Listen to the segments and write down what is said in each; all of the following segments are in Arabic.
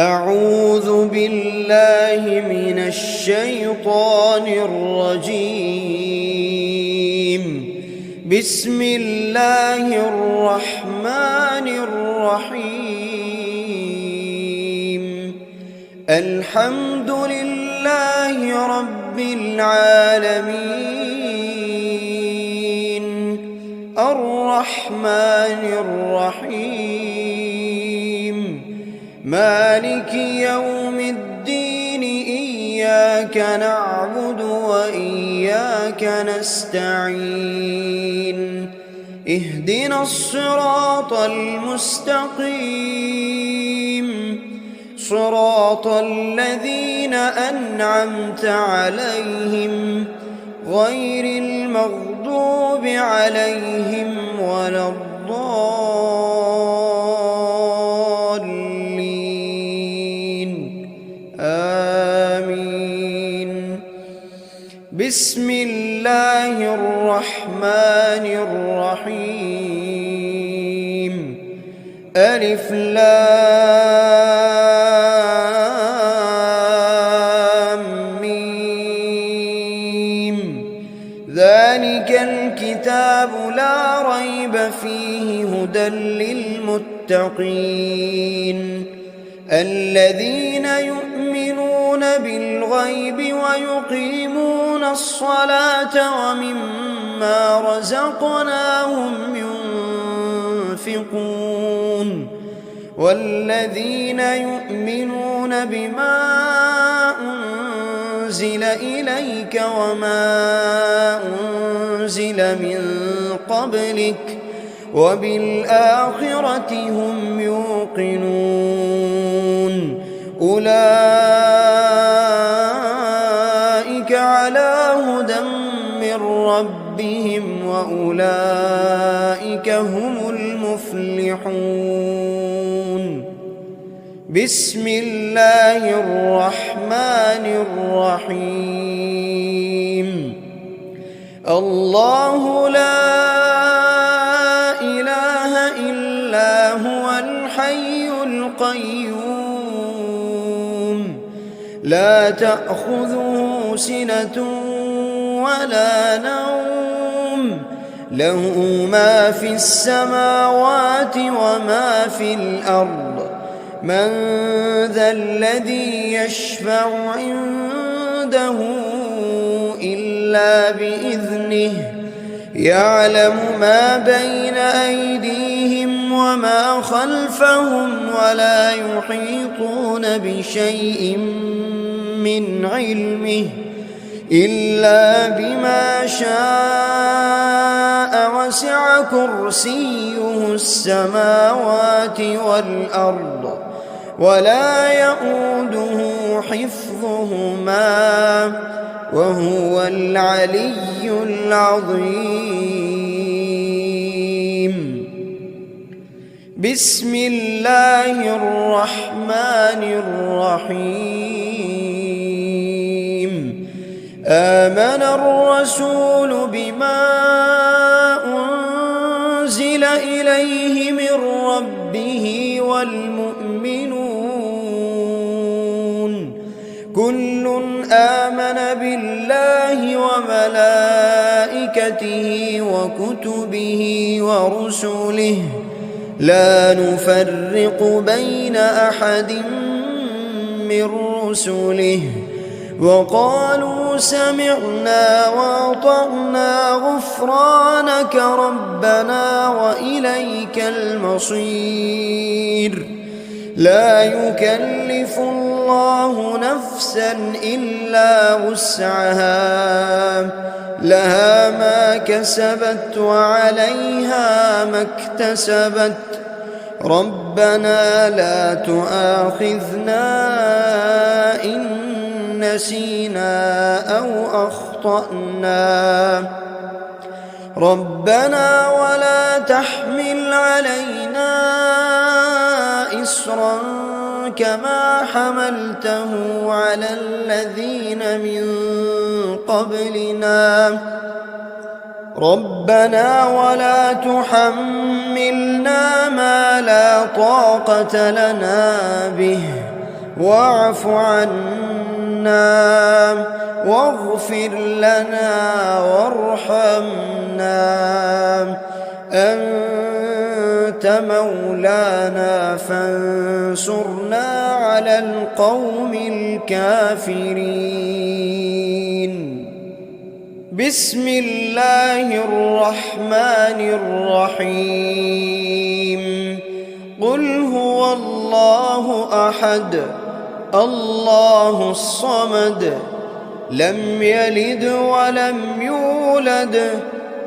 أعوذ بالله من الشيطان الرجيم. بسم الله الرحمن الرحيم. الحمد لله رب العالمين، الرحمن الرحيم، مالك يوم الدين. إياك نعبد وإياك نستعين. اهدنا الصراط المستقيم، صراط الذين أنعمت عليهم غير المغضوب عليهم ولا الضالين. آمين. بسم الله الرحمن الرحيم. ألف لام ميم. ذلك الكتاب لا ريب فيه هدى للمتقين، الذين يؤمنون بالغيب ويقيمون الصلاة ومما رزقناهم ينفقون، والذين يؤمنون بما أنزل إليك وما أنزل من قبلك وبالآخرة هم يوقنون. أولئك على هدى من ربهم وأولئك هم المفلحون. بسم الله الرحمن الرحيم. الله لا إله إلا هو الحي القيوم، لا تأخذه سنة ولا نوم، له ما في السماوات وما في الأرض. من ذا الذي يشفع عنده إلا بإذنه، يعلم ما بين أيديهم وما خلفهم ولا يحيطون بشيء من علمه إلا بما شاء، وسع كرسيه السماوات والأرض ولا يؤوده حفظهما وهو العلي العظيم. بسم الله الرحمن الرحيم. آمن الرسول بما أنزل إليه من ربه والمؤمنون، كل آمن بالله وملائكته وكتبه ورسله، لا نفرق بين أحد من رسله، وقالوا سمعنا وأطعنا غفرانك ربنا وإليك المصير. لا يكلف الله نفسا إلا وسعها، لها ما كسبت وعليها ما اكتسبت. ربنا لا تؤاخذنا إن نسينا أو أخطأنا، ربنا ولا تحمل علينا إصرا كما حملته على الذين من قبلنا، ربنا ولا تحملنا ما لا طاقة لنا به واعف عنا واغفر لنا وارحمنا أنت مولانا فانصرنا على القوم الكافرين. بسم الله الرحمن الرحيم. قل هو الله أحد الله الصمد لم يلد ولم يولد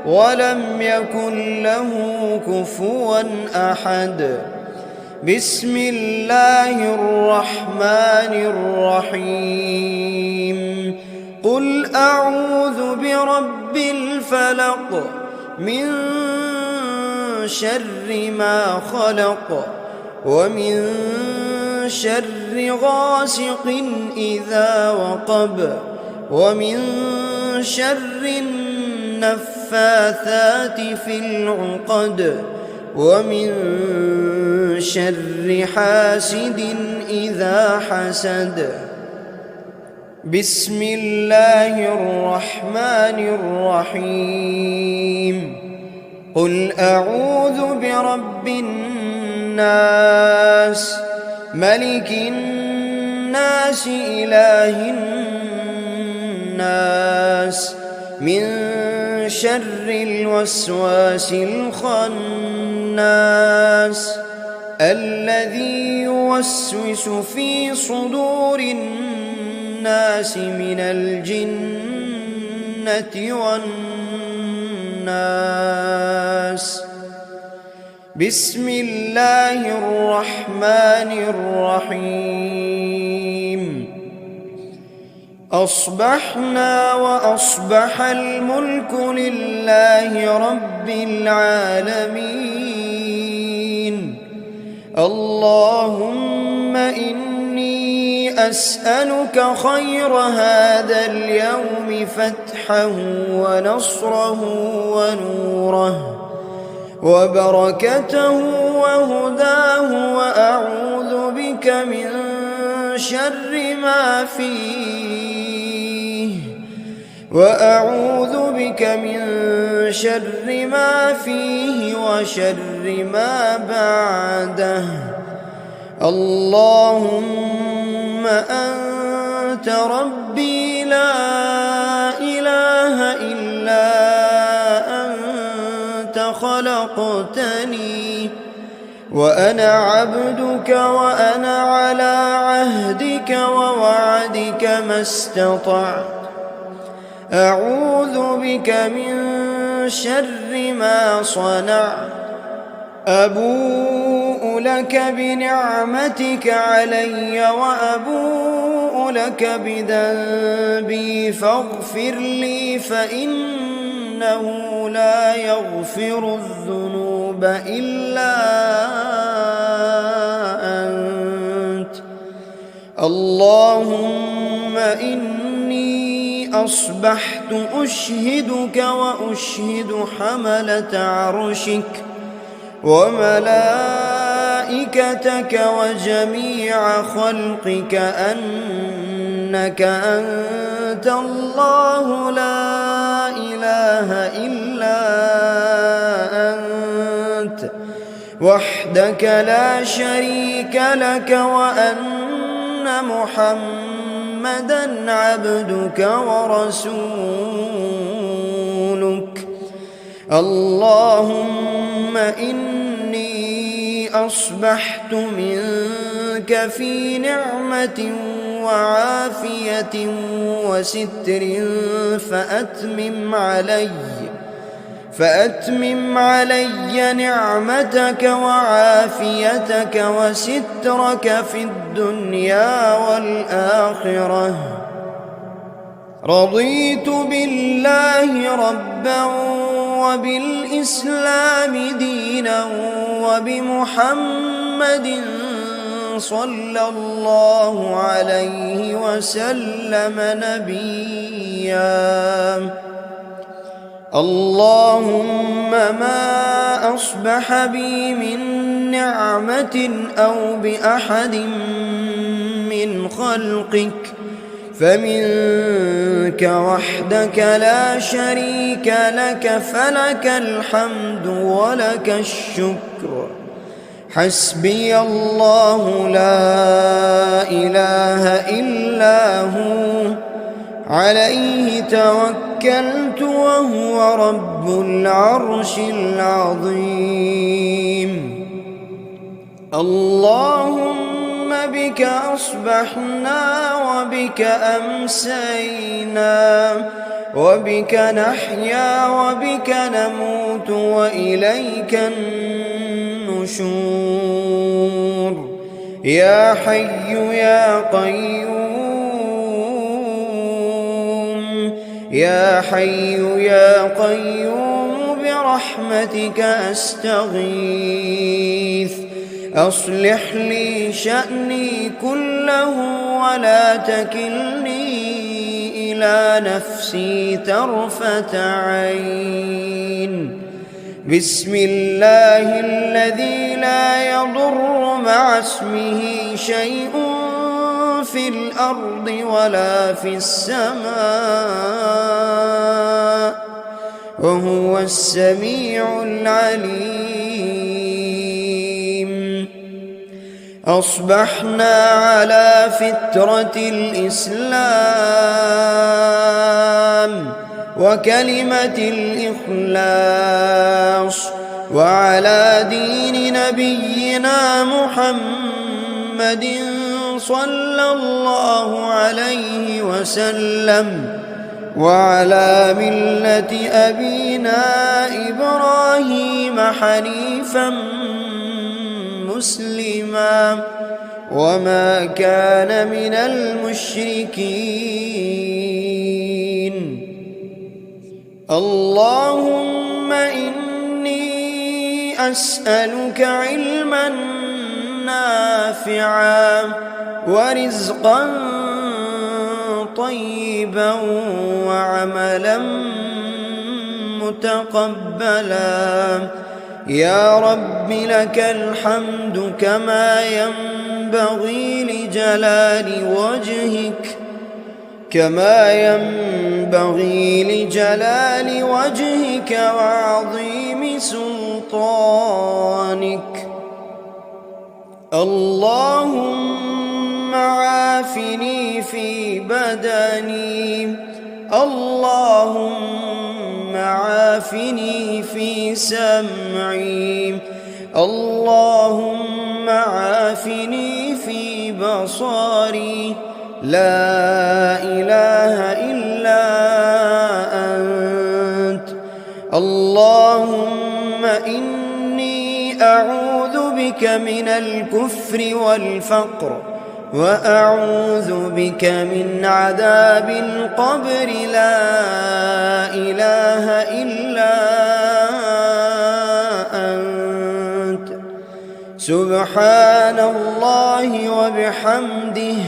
ولم يكن له كفوا أحد. بسم الله الرحمن الرحيم. قل أعوذ برب الفلق من شر ما خلق ومن شر غاسق إذا وقب ومن شر النفاثات في العقد ومن شر حاسد إذا حسد. بسم الله الرحمن الرحيم. قل أعوذ برب الناس ملك الناس إله الناس من شر الوسواس الخناس الذي يوسوس في صدور الناس من الجنة والناس. بسم الله الرحمن الرحيم. أصبحنا وأصبح الملك لله رب العالمين. اللهم إني أسألك خير هذا اليوم فتحه ونصره ونوره وبركته وهداه وأعوذ بك من شر ما فيه وشر ما بعده. اللهم أنت ربي لا إله إلا أنت خلقتني وأنا عبدك وأنا على عهدك ووعدك ما استطعت. أعوذ بك من شر ما صنعت. أبوء لك بنعمتك علي وأبوء لك بذنبي فاغفر لي فإنه لا يغفر الذنوب إلا أنت. اللهم إني أصبحت أشهدك وأشهد حملة عرشك وملائكتك وجميع خلقك أنك أنت الله لا إله إلا أنت وحدك لا شريك لك وأن محمدًا عبدك ورسولك. اللهم إني أصبحت منك في نعمة وعافية وستر فأتمم علي نعمتك وعافيتك وسترك في الدنيا والآخرة. رضيت بالله ربا وبالإسلام دينا وبمحمد صلى الله عليه وسلم نبيا. اللهم ما أصبح بي من نعمة أو بأحد من خلقك فمنك وحدك لا شريك لك فلك الحمد ولك الشكر. حسبي الله لا إله إلا هو عليه توكلت وهو رب العرش العظيم. اللهم بك أصبحنا وبك أمسينا وبك نحيا وبك نموت وإليك النشور. يا حي يا قيوم يا حي يا قيوم برحمتك أستغيث. أصلح لي شأني كله ولا تكلني إلى نفسي طرفة عين. بسم الله الذي لا يضر مع اسمه شيء في الأرض ولا في السماء وهو السميع العليم. أصبحنا على فطرة الإسلام وكلمة الإخلاص وعلى دين نبينا محمد صلى الله عليه وسلم وعلى ملة أبينا إبراهيم حنيفا مسلما وما كان من المشركين. اللهم إني أسألك علما نافعا ورزقا طيبا وعملا متقبلا. يا رب لك الحمد كما ينبغي لجلال وجهك وعظيم سلطانك. اللهم عافني في بدني اللهم عافني في سمعي اللهم عافني في بصري. لا إله إلا أنت. اللهم إني أعوذ بك من الكفر والفقر وأعوذ بك من عذاب القبر. لا إله إلا أنت. سبحان الله وبحمده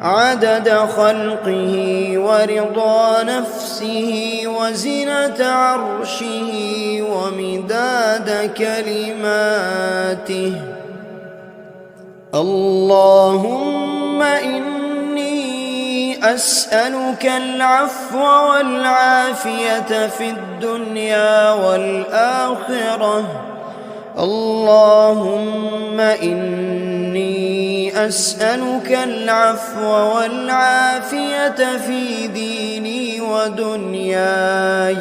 عدد خلقه ورضا نفسه وزنة عرشه ومداد كلماته. اللهم إني أسألك العفو والعافية في الدنيا والآخرة. اللهم إني أسألك العفو والعافية في ديني ودنياي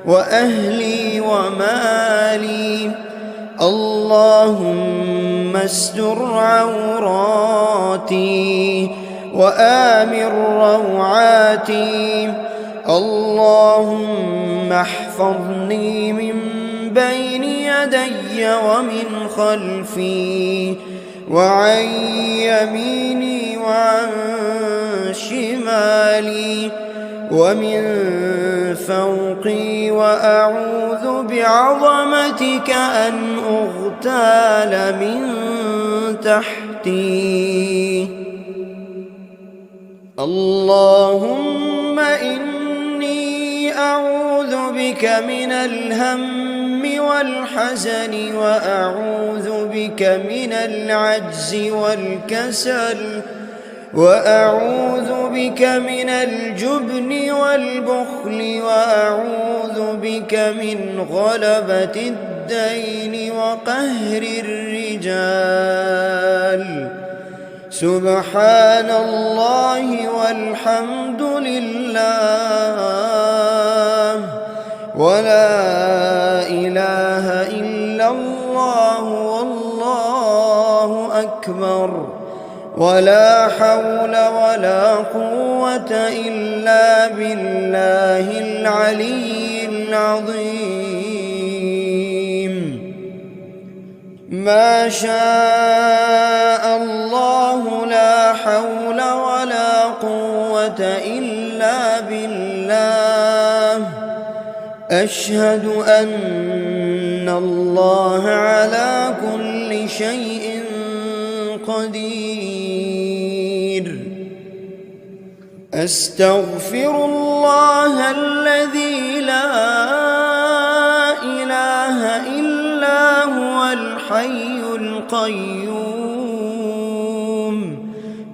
وأهلي ومالي. اللهم استر عوراتي وآمن روعاتي. اللهم احفظني من بين يدي ومن خلفي وعن يميني وعن شمالي ومن فوقي وأعوذ بعظمتك أن أغتال من تحتي. اللهم إني أعوذ بك من الهم والحزن وأعوذ بك من العجز والكسل وأعوذ بك من الجبن والبخل وأعوذ بك من غلبة الدين وقهر الرجال. سبحان الله والحمد لله ولا إله إلا الله والله أكبر ولا حول ولا قوة إلا بالله العلي العظيم. ما شاء الله لا حول ولا قوة إلا بالله. أشهد أن الله على كل شيء قدير. أستغفر الله الذي لا إله إلا هو الحي القيوم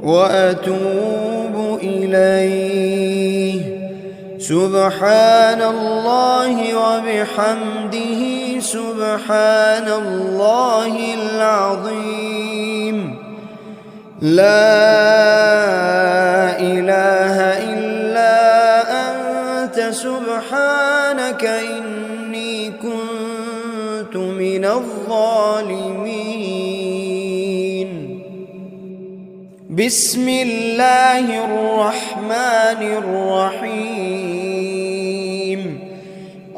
وأتوب إليه. سبحان الله وبحمده سبحان الله العظيم. لا إله إلا أنت سبحانك إني كنت من الظالمين. بسم الله الرحمن الرحيم.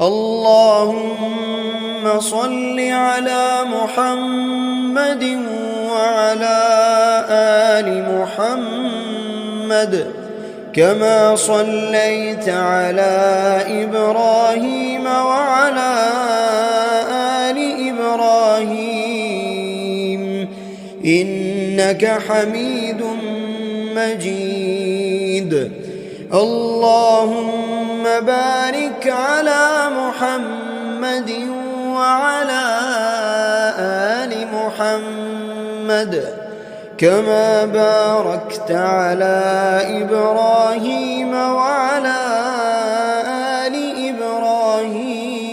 اللهم صل على محمد وعلى آل محمد كما صليت على إبراهيم وعلى آل إبراهيم إنك حميد مجيد. اللهم بارك على محمد وعلى آل محمد كما باركت على إبراهيم وعلى آل إبراهيم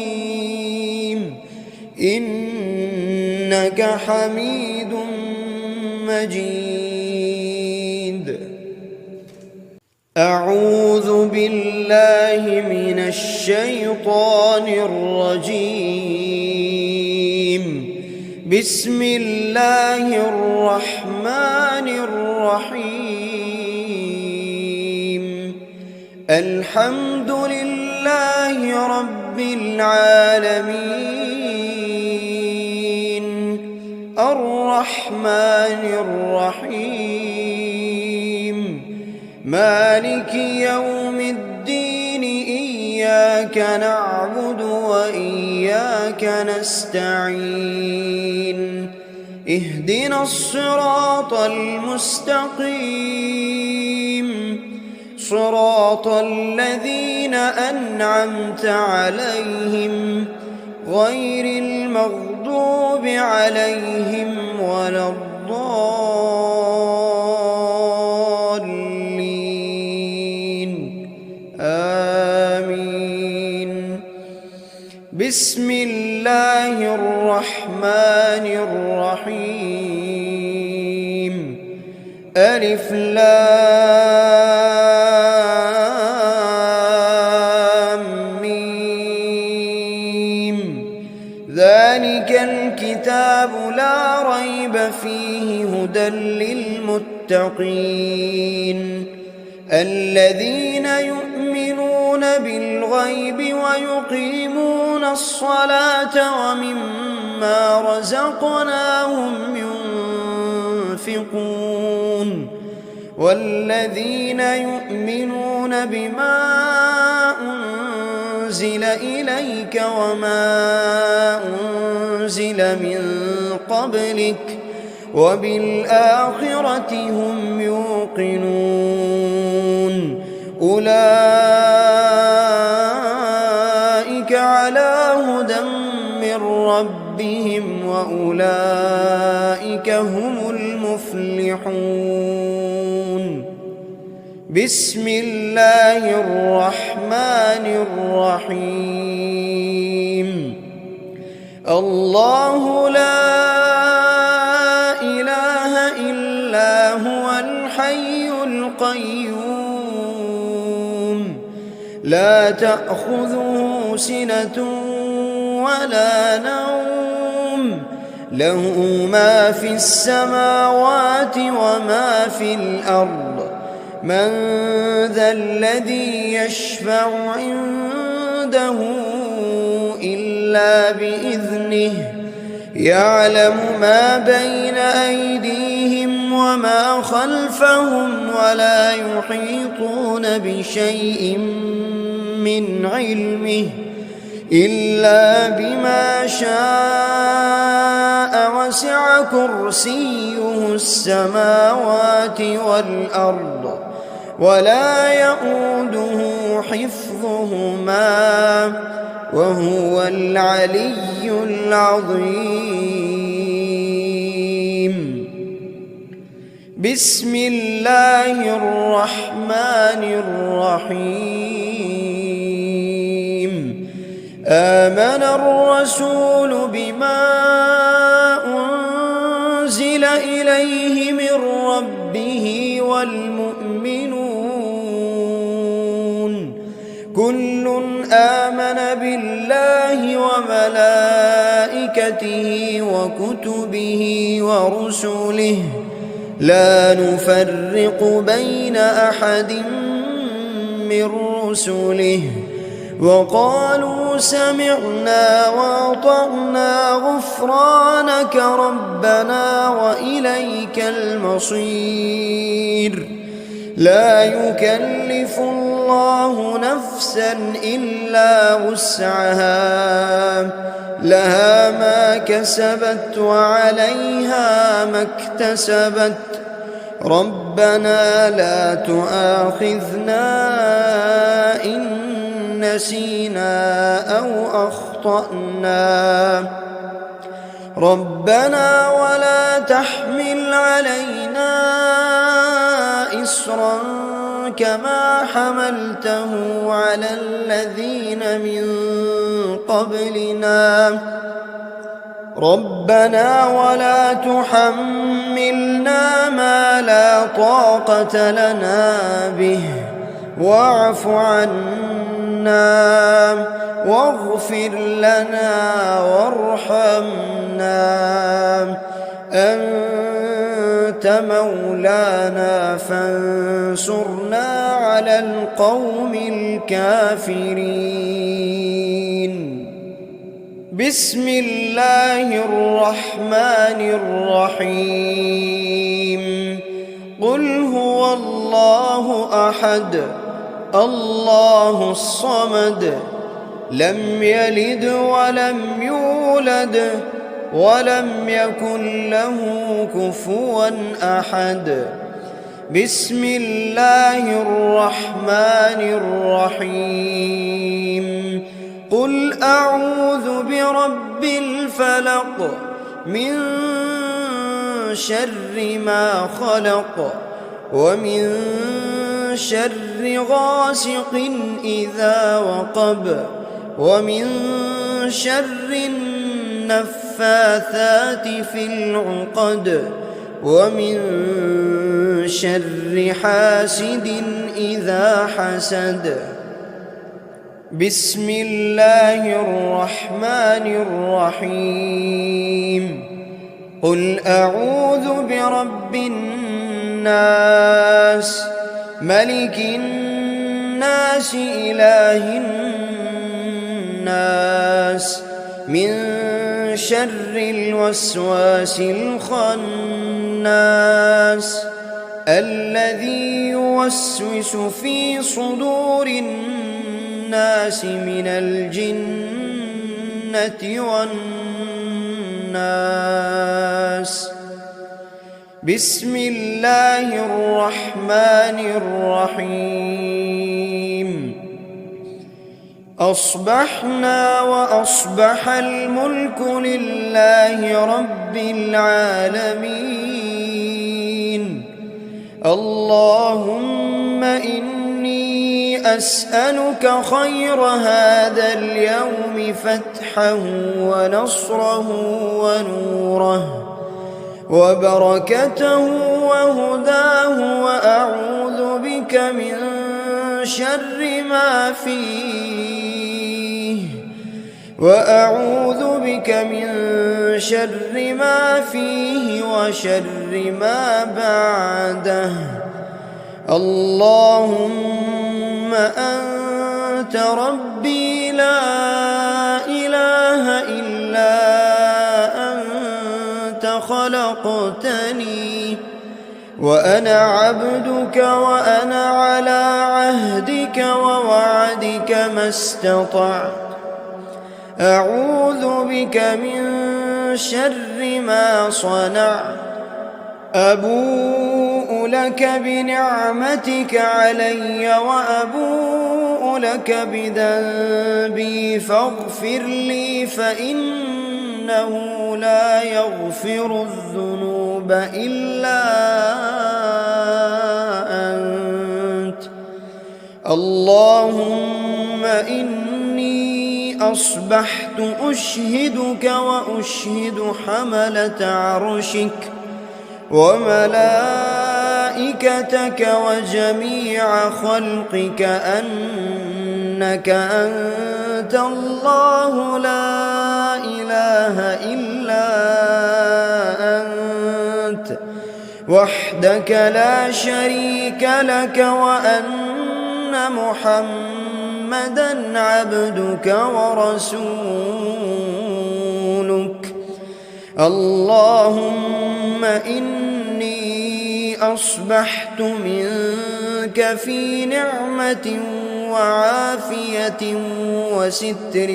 إنك حميد مجيد. أعوذ بالله من الشيطان الرجيم. بسم الله الرحمن الرحيم. الحمد لله رب العالمين الرحمن الرحيم مالك يوم الدين. إياك نعبد وإياك نستعين. اهدنا الصراط المستقيم صراط الذين أنعمت عليهم غير المغضوب عليهم ولا الضالين. آمين. بسم الله الرحمن الرحيم. ألف لام ميم. ذلك الكتاب لا ريب فيه هدى للمتقين الذين يؤمنون بالغيب ويقيمون الصلاة ومما رزقناهم ينفقون والذين يؤمنون بما أنزل إليك وما أنزل من قبلك وبالآخرة هم يوقنون. أولئك على هدى من ربهم وأولئك هم المفلحون. بسم الله الرحمن الرحيم الله لا إله إلا هو الحي القيوم لا تأخذه سنة ولا نوم له ما في السماوات وما في الأرض من ذا الذي يشفع عنده إلا بإذنه يعلم ما بين أيديهم وما خلفهم ولا يحيطون بشيء من علمه إلا بما شاء وسع كرسيه السماوات والأرض ولا يؤوده حفظهما وهو العلي العظيم بسم الله الرحمن الرحيم آمن الرسول بما أنزل إليه من ربه والمؤمنون كل آمن بالله وملائكته وكتبه ورسله لا نفرق بين أحد من رسله وقالوا سمعنا وأطعنا غفرانك ربنا وإليك المصير لا يكلف الله نفسا إلا وسعها لها ما كسبت وعليها ما اكتسبت ربنا لا تؤاخذنا إن نسينا أو أخطأنا ربنا ولا تحمل علينا إصرا كما حملته على الذين من قبلنا ربنا ولا تحملنا ما لا طاقة لنا به واعف عنا واغفر لنا وارحمنا أنت مولانا فانصرنا على القوم الكافرين بسم الله الرحمن الرحيم قل هو الله أحد الله الصمد لم يلد ولم يولد ولم يكن له كفوا أحد بسم الله الرحمن الرحيم قل أعوذ برب الفلق من شر ما خلق ومن شر غاسق إذا وقب ومن شر النفاثات في العقد ومن شر حاسد إذا حسد بسم الله الرحمن الرحيم قل أعوذ برب الناس ملك الناس إله الناس من شر الوسواس الخناس الذي يوسوس في صدور الناس من الجنة والناس بسم الله الرحمن الرحيم أصبحنا وأصبح الملك لله رب العالمين اللهم إني أسألك خير هذا اليوم فتحه ونصره ونوره وبركته وهداه، وأعوذ بك من شر ما فيه وشر ما بعده. اللهم أنت ربي لا إله إلا أنت خلقتني وأنا عبدك وأنا على عهدك ووعدك ما استطعت. أعوذ بك من شر ما صنعت. أبوء لك بنعمتك علي وأبوء لك بذنبي فاغفر لي، فإنه لا يغفر الذنوب إلا أنت. اللهم إني أصبحت أشهدك وأشهد حملة عرشك وملائكتك وجميع خلقك أنك أنت الله لا إله إلا أنت وحدك لا شريك لك، وأن محمدًا عبدك ورسولك. اللهم إني أصبحت منك في نعمة وعافية وستر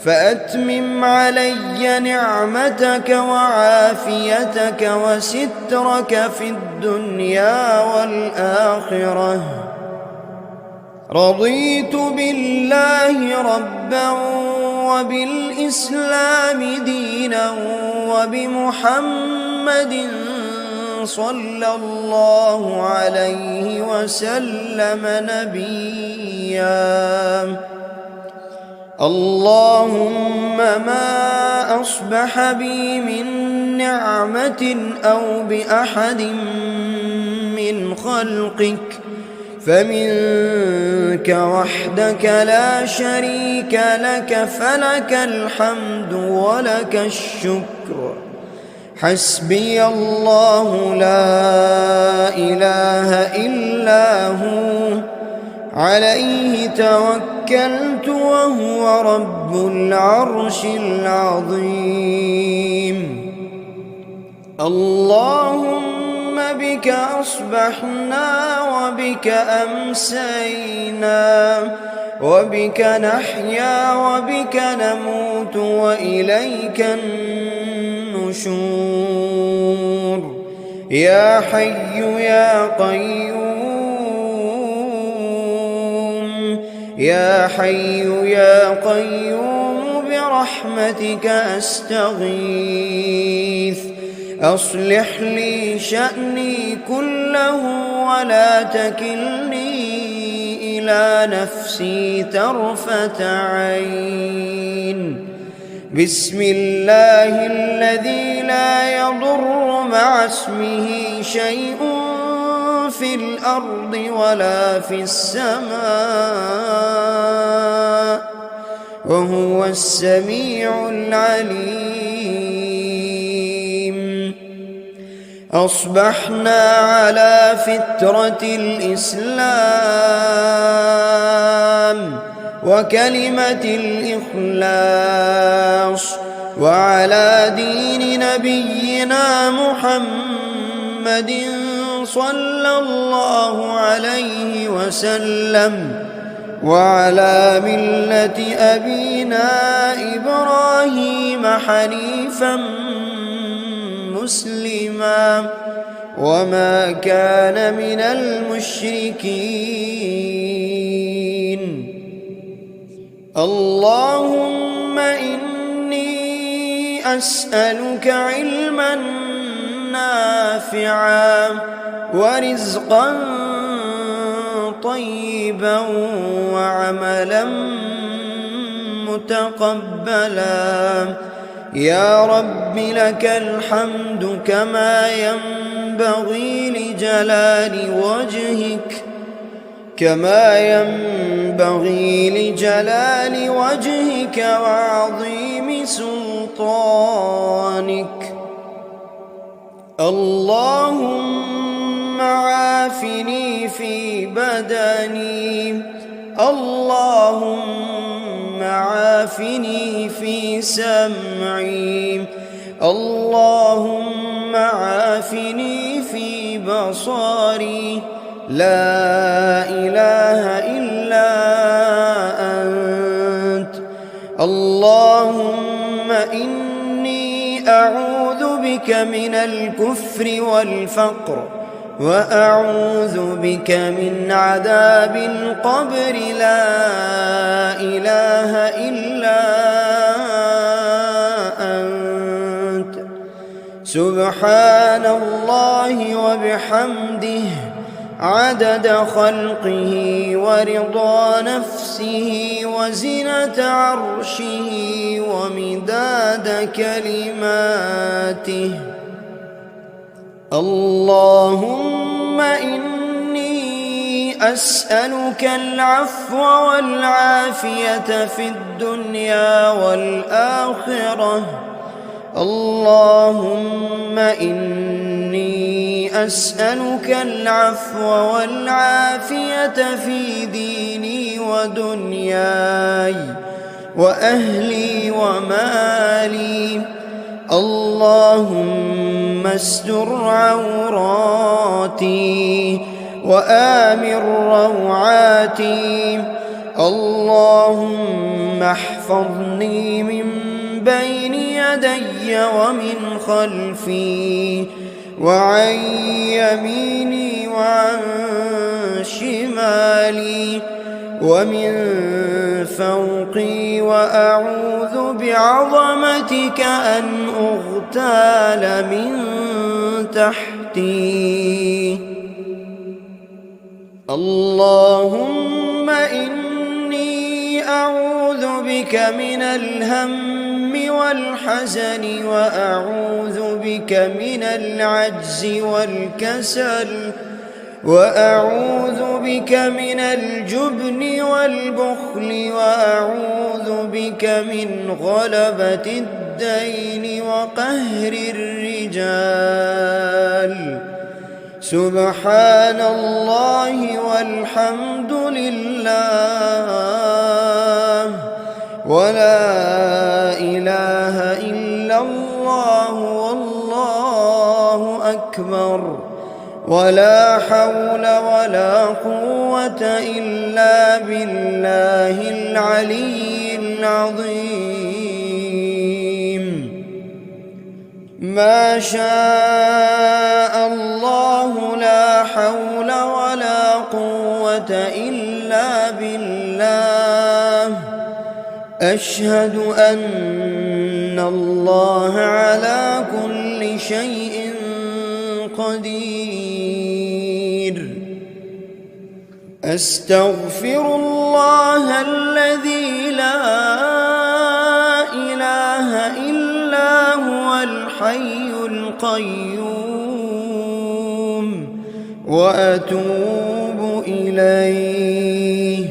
فأتمم علي نعمتك وعافيتك وسترك في الدنيا والآخرة. رضيت بالله ربا وبالإسلام دينا وبمحمد صلى الله عليه وسلم نبيا. اللهم ما أصبح بي من نعمة أو بأحد من خلقك فمنك وحدك لا شريك لك، فلك الحمد ولك الشكر. حسبي الله لا إله إلا هو عليه توكلت وهو رب العرش العظيم. اللهم بك أصبحنا وبك أمسينا وبك نحيا وبك نموت وإليك النشور. يا حي يا قيوم، يا حي يا قيوم برحمتك أستغيث. أصلح لي شأني كله ولا تكلني إلى نفسي طرفة عين. بسم الله الذي لا يضر مع اسمه شيء في الأرض ولا في السماء وهو السميع العليم. أصبحنا على فطرة الإسلام وكلمة الإخلاص وعلى دين نبينا محمد صلى الله عليه وسلم وعلى ملة أبينا إبراهيم حنيفا مسلما وما كان من المشركين. اللهم إني أسألك علما نافعا نافعا ورزقا طيبا وعملا متقبلا. يا رب لك الحمد كما ينبغي لجلال وجهك وعظيم سلطانك. اللهم عافني في بدني، اللهم عافني في سمعي، اللهم عافني في بصري. لا إله إلا أنت. اللهم إني أعوذ بك من الكفر والفقر، وأعوذ بك من عذاب القبر. لا إله إلا أنت. سبحان الله وبحمده عدد خلقه ورضا نفسه وزنة عرشه ومداد كلماته. اللهم إني أسألك العفو والعافية في الدنيا والآخرة. اللهم إني أسألك العفو والعافية في ديني ودنياي وأهلي ومالي. اللهم استر عوراتي وآمن روعاتي. اللهم احفظني من بين يدي ومن خلفي وعن يميني وعن شمالي ومن فوقي، وأعوذ بعظمتك أن أغتال من تحتي. اللهم إني أعوذ بك من الهم والحزن، وأعوذ بك من العجز والكسل، وأعوذ بك من الجبن والبخل، وأعوذ بك من غلبة الدين وقهر الرجال. سبحان الله والحمد لله ولا إله إلا الله والله أكبر، ولا حول ولا قوة إلا بالله العلي العظيم. ما شاء الله لا حول ولا قوة إلا بالله. أشهد أن الله على كل شيء قدير. أستغفر الله الذي لا إله إلا هو الحي القيوم، وأتوب إليه.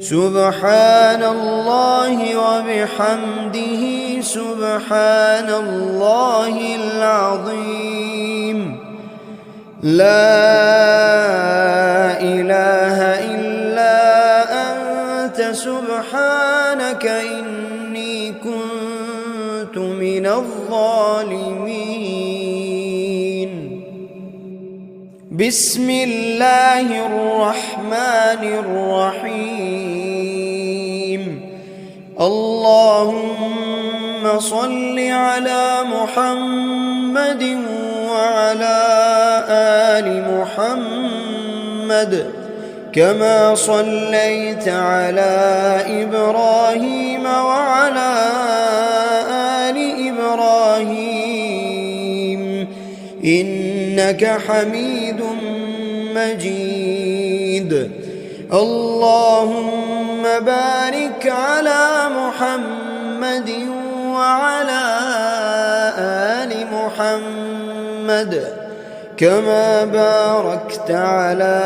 سبحان الله وبحمده سبحان الله العظيم. لا إله إلا أنت سبحانك إني كنت من الظالمين. بسم الله الرحمن الرحيم. اللهم صل على محمد وعلى آل محمد كما صليت على إبراهيم وعلى آل إبراهيم إنك حميد مجيد. اللهم بارك على محمد وعلى آل محمد كما باركت على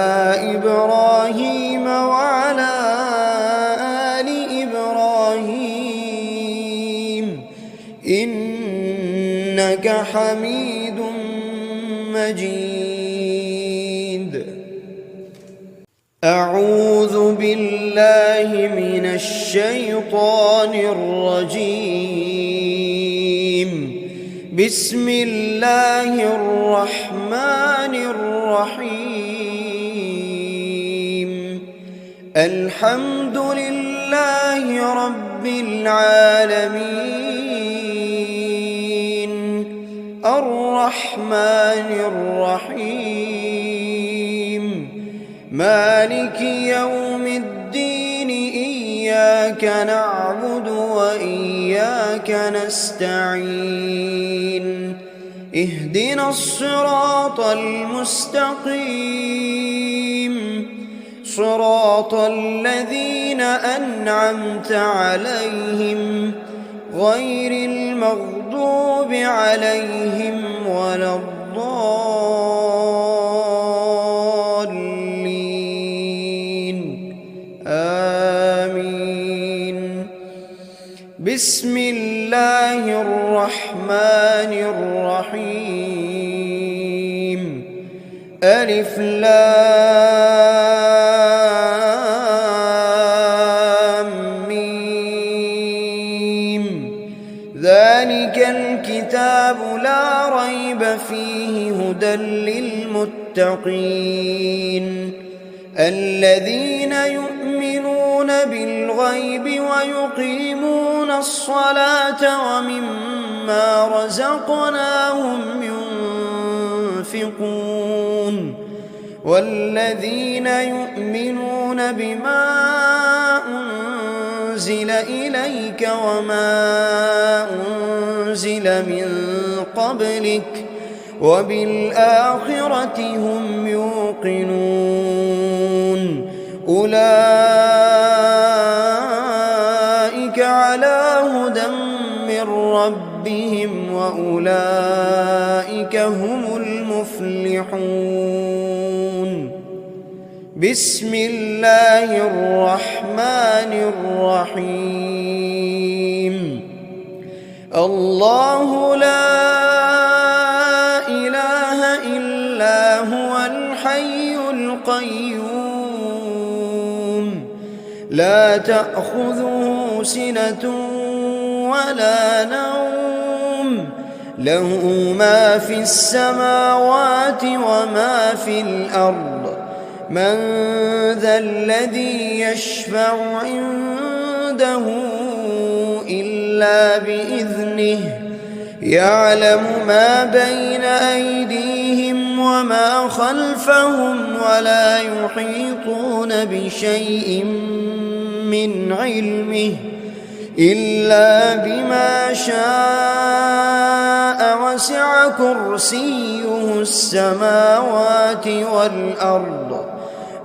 إبراهيم وعلى آل إبراهيم إنك حميد مجيد. أعوذ بالله من الشيطان الرجيم. بسم الله الرحمن الرحيم. الحمد لله رب العالمين الرحمن الرحيم مالك يوم الدين إياك نعبد وإياك نستعين اهدنا الصراط المستقيم صراط الذين أنعمت عليهم غير المغضوب عليهم ولا الضالين آمين. بسم الله الرحمن الرحيم. ألف لام ميم. ذلك الكتاب لا ريب فيه هدى للمتقين الذين يؤمنون بالغيب ويقيمون الصلاة ومما رزقناهم ينفقون والذين يؤمنون بما أنزل إليك وما أنزل من قبلك وبالآخرة هم يوقنون أولئك على هدى من ربهم وأولئك هم المفلحون. بسم الله الرحمن الرحيم. الله لا إله إلا هو الحي القيوم لا تأخذه سنة ولا نوم له ما في السماوات وما في الأرض من ذا الذي يشفع عنده إلا بإذنه يعلم ما بين أيديهم وما خلفهم ولا يحيطون بشيء من علمه إلا بما شاء وسع كرسيه السماوات والأرض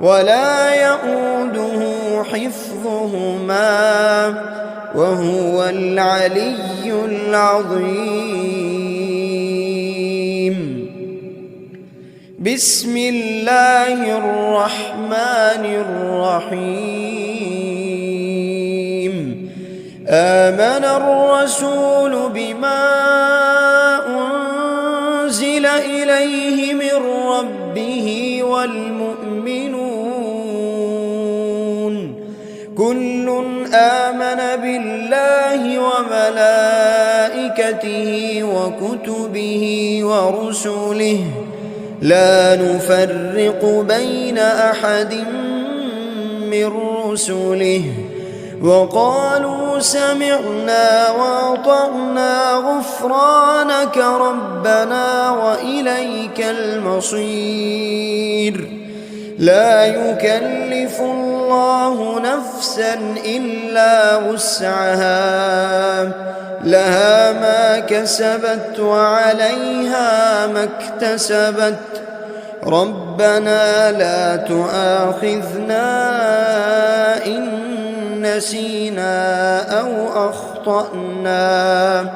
ولا يؤوده حفظهما وهو العلي العظيم. بسم الله الرحمن الرحيم. آمن الرسول بما أنزل إليه من ربه والمؤمنون كل آمن بالله وملائكته وكتبه ورسله لا نفرق بين أحد من رسله وقالوا سمعنا وأطعنا غفرانك ربنا وإليك المصير. لا يكلف الله نفسا إلا وسعها، لها ما كسبت وعليها ما اكتسبت. ربنا لا تؤاخذنا إن نسينا أو أخطأنا.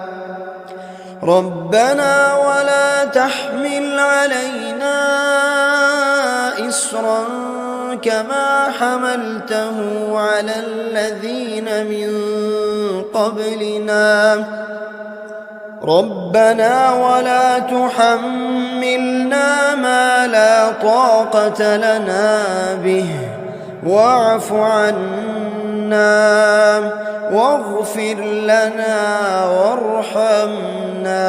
ربنا ولا تحمل علينا إصرا كما حملته على الذين من قبلنا. ربنا ولا تحملنا ما لا طاقة لنا به، واعف عنا واغفر لنا وارحمنا،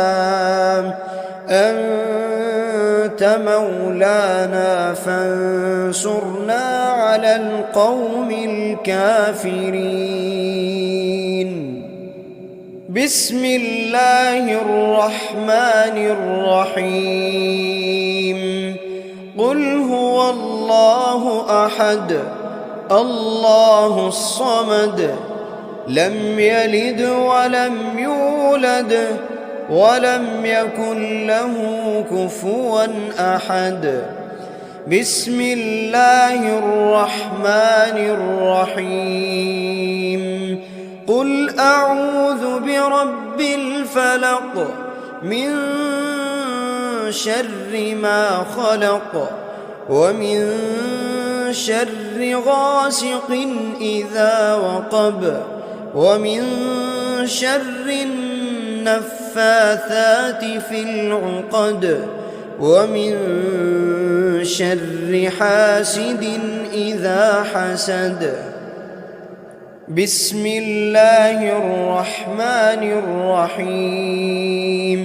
أنت مولانا فانصرنا على القوم الكافرين. بسم الله الرحمن الرحيم. قل هو الله أحد الله الصمد، لم يلد ولم يولد ولم يكن له كفوا أحد. بسم الله الرحمن الرحيم. قل أعوذ برب الفلق من شر ما خلق، ومن شر غاسق إذا وقب، ومن شر النفاثات في العقد، ومن شر حاسد إذا حسد. بسم الله الرحمن الرحيم.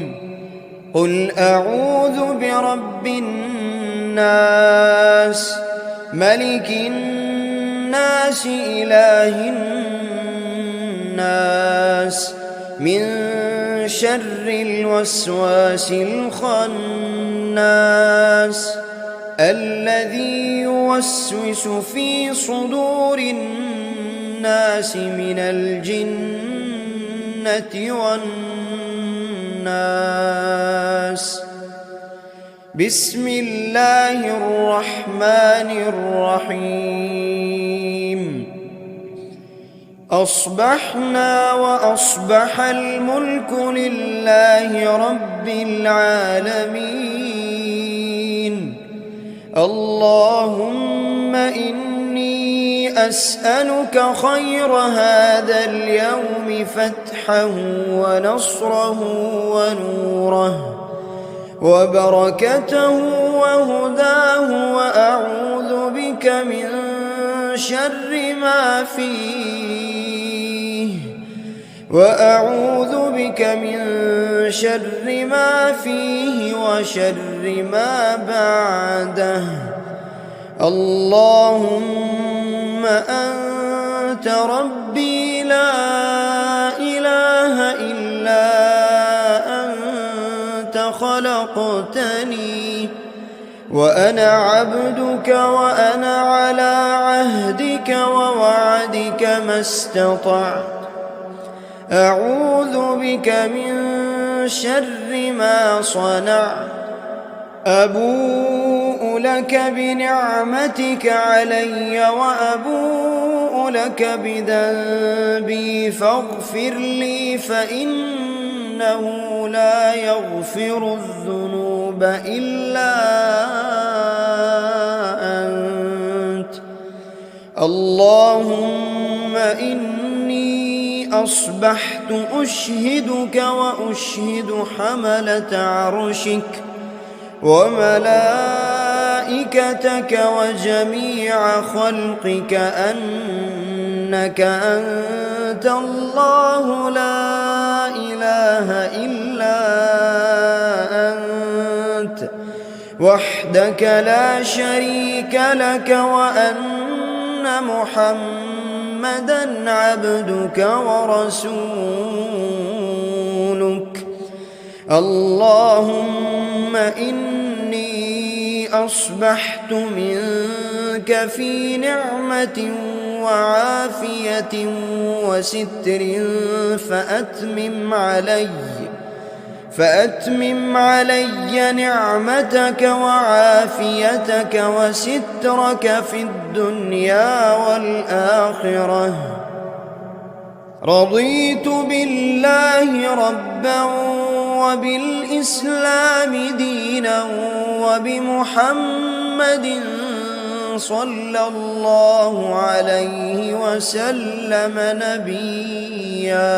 قل أعوذ برب الناس ملك الناس إله الناس من شر الوسواس الخناس الذي يوسوس في صدور الناس من الجنة والناس. بسم الله الرحمن الرحيم. أصبحنا وأصبح الملك لله رب العالمين. اللهم إني أسألك خير هذا اليوم فتحه ونصره ونوره وبركته وهداه، وأعوذ بك من شر ما فيه، وأعوذ بك من شر ما فيه وشر ما بعده. اللهم أنت ربي لا إله إلا أنت، خلقتني وأنا عبدك وأنا على عهدك ووعدك ما استطعت. أعوذ بك من شر ما صنعت. أبوء لك بنعمتك علي وأبوء لك بذنبي فاغفر لي، فإنه لا يغفر الذنوب إلا أنت. اللهم إني أصبحت أشهدك وأشهد حملة عرشك وملائكتك وجميع خلقك أنك أنت الله لا إله إلا أنت وحدك لا شريك لك، وأن محمدًا عبدك ورسولك. اللهم إني أصبحت منك في نعمة وعافية وستر فأتمم علي نعمتك وعافيتك وسترك في الدنيا والآخرة. رضيت بالله ربا وبالإسلام دينا وبمحمد صلى الله عليه وسلم نبيا.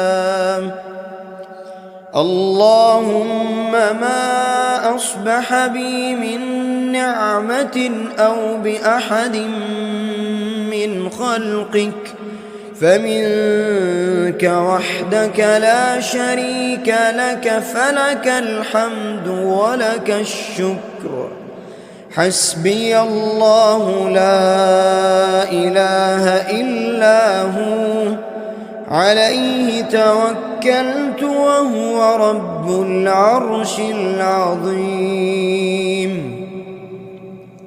اللهم ما أصبح بي من نعمة أو بأحد من خلقك فمنك وحدك لا شريك لك، فلك الحمد ولك الشكر. حسبي الله لا إله إلا هو، عليه توكلت وهو رب العرش العظيم.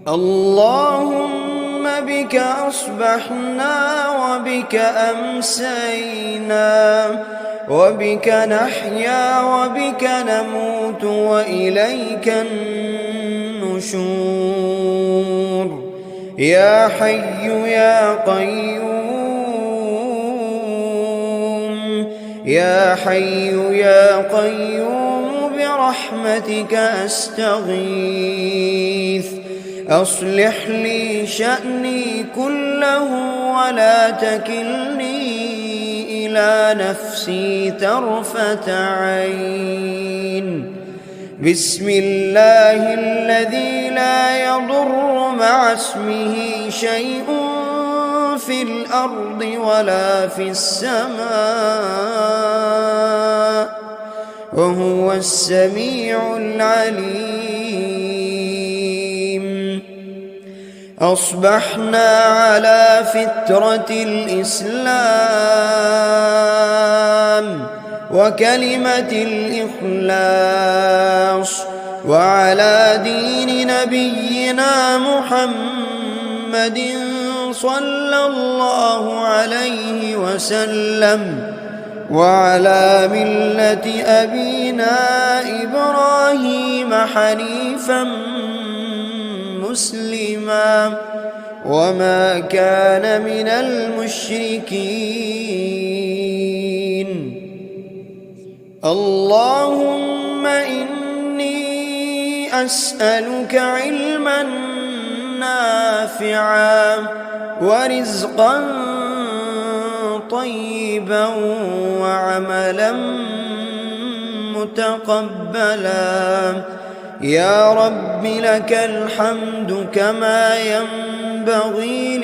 اللهم بك أصبحنا وبك أمسينا وبك نحيا وبك نموت وإليك النشور. يا حي يا قيوم، يا حي يا قيوم برحمتك أستغيث. أصلح لي شأني كله ولا تكلني إلى نفسي طرفة عين. بسم الله الذي لا يضر مع اسمه شيء في الأرض ولا في السماء وهو السميع العليم. أصبحنا على فطرة الإسلام وكلمة الإخلاص وعلى دين نبينا محمد صلى الله عليه وسلم وعلى ملة أبينا إبراهيم حنيفا مسلما وما كان من المشركين. اللهم إني أسألك علما نافعا ورزقا طيبا وعملا متقبلا. يا رب لك الحمد كما ينبغي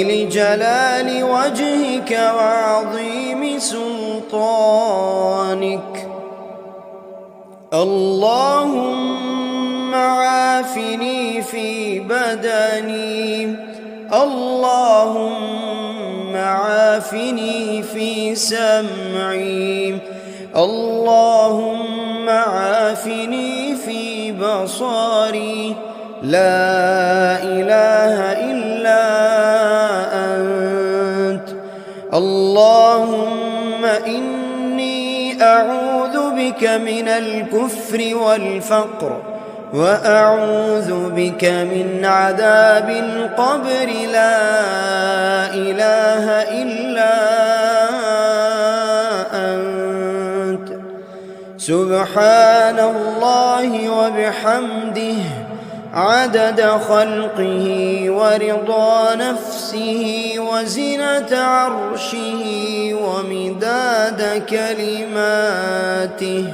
لجلال وجهك وعظيم سلطانك. اللهم عافني في بدني، اللهم عافني في سمعي، اللهم عافني في بصري. لا إله إلا أنت. اللهم إني أعوذ بك من الكفر والفقر وأعوذ بك من عذاب القبر. لا إله إلا أنت. سبحان الله وبحمده عدد خلقه ورضا نفسه وزنة عرشه ومداد كلماته.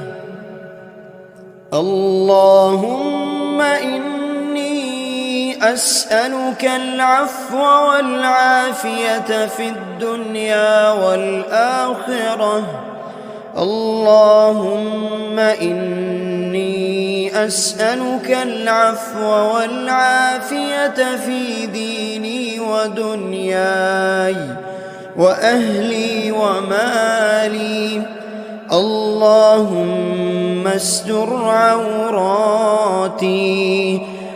اللهم إني أسألك العفو والعافية في الدنيا والآخرة. اللهم إني أسألك العفو والعافية في ديني ودنياي وأهلي ومالي. اللهم استر عوراتي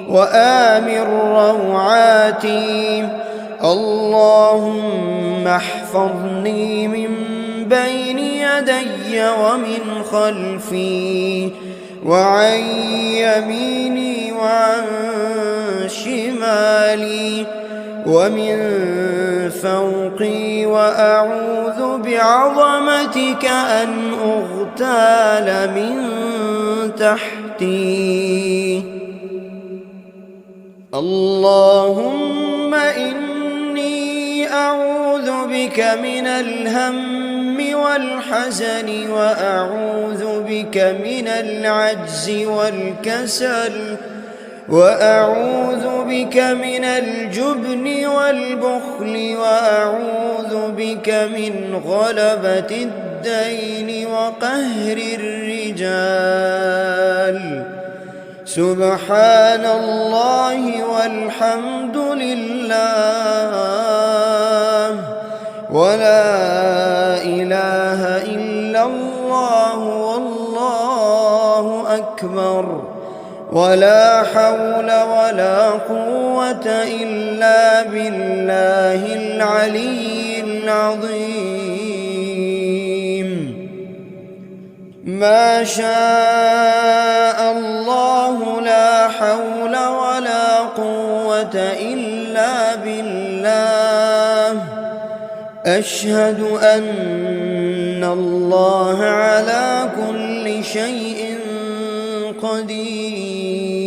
وآمن روعاتي. اللهم احفظني من بين يدي ومن خلفي وعن يميني وعن شمالي ومن فوقي، وأعوذ بعظمتك أن أغتال من تحتي. اللهم إني أعوذ بك من الهم والحزن، وأعوذ بك من العجز والكسل، وأعوذ بك من الجبن والبخل، وأعوذ بك من غلبة الدين وقهر الرجال. سبحان الله والحمد لله ولا إله إلا الله والله أكبر، ولا حول ولا قوة إلا بالله العلي العظيم. ما شاء الله لا حول ولا قوة إلا بالله. أشهد أن الله على كل شيء قدير.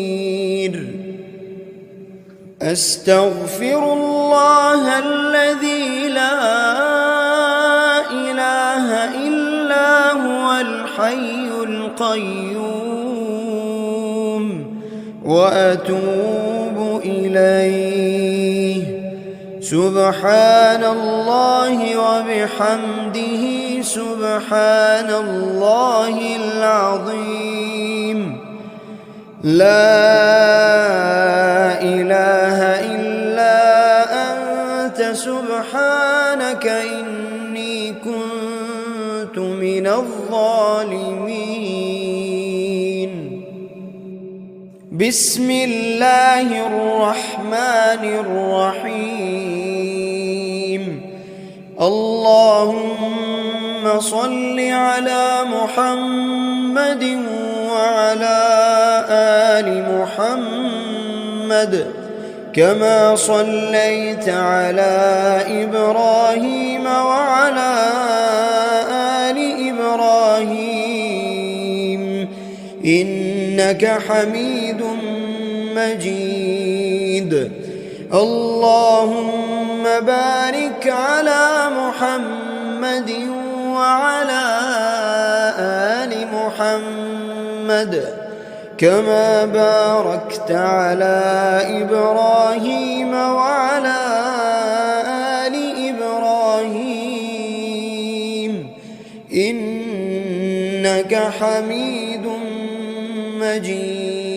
أستغفر الله الذي لا إله إلا هو الحي القيوم، وأتوب إليه. سبحان الله وبحمده سبحان الله العظيم. لا إله إلا أنت سبحانك إني كنت من الظالمين. بسم الله الرحمن الرحيم. اللهم صل على محمد وعلى آل محمد كما صليت على إبراهيم وعلى آل إبراهيم إنك حميد مجيد. اللهم بارك على محمد وعلى آل محمد كما باركت على إبراهيم وعلى آل إبراهيم إنك حميد مجيد.